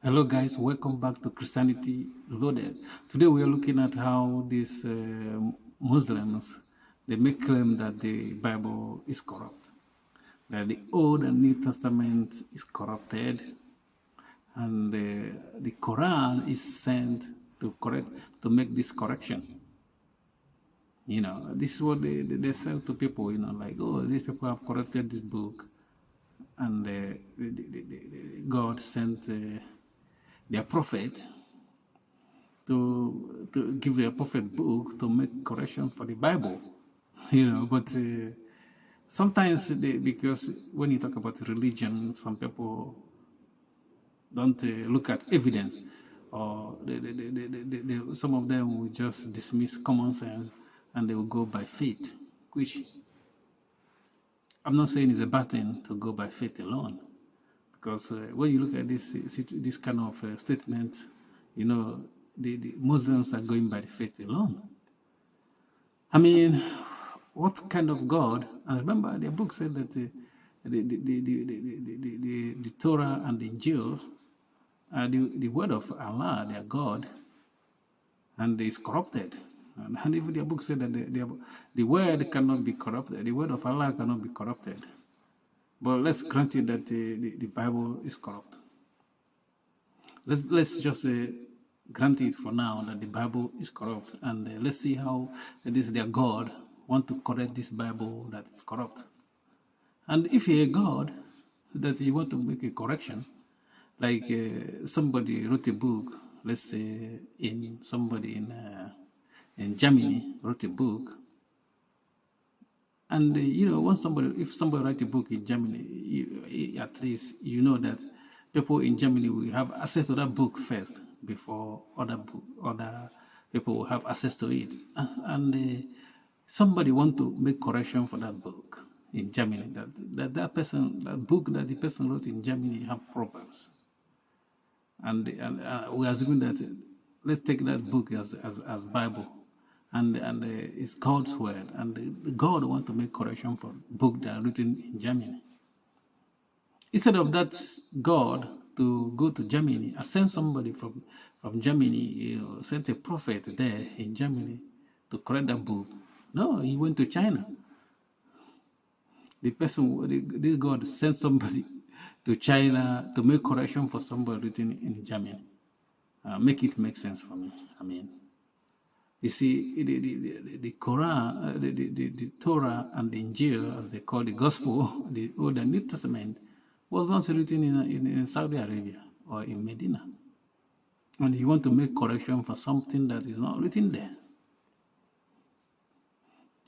Hello guys, welcome back to Christianity Loaded. Today we are looking at how these Muslims, they make claim that the Bible is corrupt, that the Old and New Testament is corrupted, and the Koran is sent to make this correction. You know, this is what they say to people, you know, like, oh, these people have corrupted this book, and God sent their prophet to give their prophet book to make correction for the Bible, you know. But sometimes, because when you talk about religion, some people don't look at evidence, or some of them will just dismiss common sense and they will go by faith, which I'm not saying is a bad thing to go by faith alone. Because when you look at this kind of statement, you know, the Muslims are going by the faith alone. I mean, what kind of God? And remember, their book said that the Torah and the Injil are the word of Allah, their God, and it's corrupted. And even their book said that the word cannot be corrupted. The word of Allah cannot be corrupted. But let's grant it that the Bible is corrupt. Let's just grant it for now that the Bible is corrupt. And let's see how their God want to correct this Bible that is corrupt. And if you're a God that you want to make a correction, like somebody wrote a book, let's say somebody in Germany wrote a book, and you know, if somebody writes a book in Germany, at least you know that people in Germany will have access to that book first before other people will have access to it. And somebody want to make correction for that book in Germany, that book that the person wrote in Germany have problems, and we assume that let's take that book as Bible. And it's God's word, and God want to make correction for book that are written in Germany. Instead of that God to go to Germany and send somebody from Germany, you know, sent a prophet there in Germany to correct that book. No, he went to China. This God sent somebody to China to make correction for somebody written in Germany. Make it make sense for me. I mean, you see, the Koran, the Torah and the Injil, as they call the Gospel, the Old and New Testament, was not written in Saudi Arabia or in Medina. And you want to make correction for something that is not written there.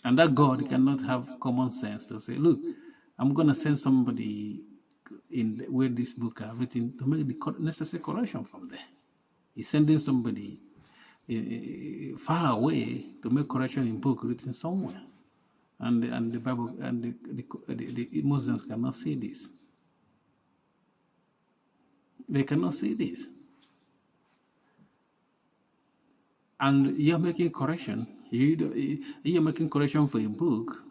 And that God cannot have common sense to say, look, I'm going to send somebody in where this book are written to make the necessary correction from there. He's sending somebody far away to make correction in book written somewhere, and the Bible and the Muslims cannot see this. They cannot see this, and you're making correction. You're making correction for a book,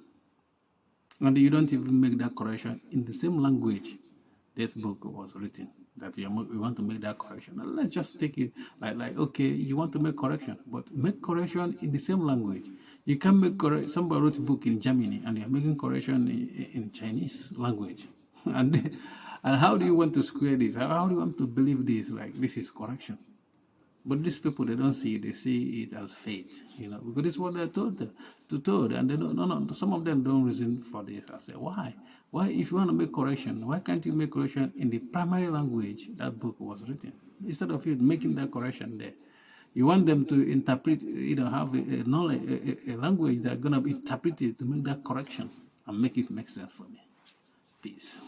and you don't even make that correction in the same language this book was written. That we want to make that correction. Now, let's just take it like okay, you want to make correction, but make correction in the same language. You can't make correction. Somebody wrote a book in Germany and you're making correction in Chinese language. And how do you want to square this? How do you want to believe this? Like this is correction. But these people, they don't see it. They see it as faith, you know, because this is what they're told, and they don't. No. Some of them don't reason for this. I say, why? Why, if you want to make correction, why can't you make correction in the primary language that book was written? Instead of you making that correction there, you want them to interpret, you know, have a language that's gonna be interpreted to make that correction and make it make sense for me. Peace.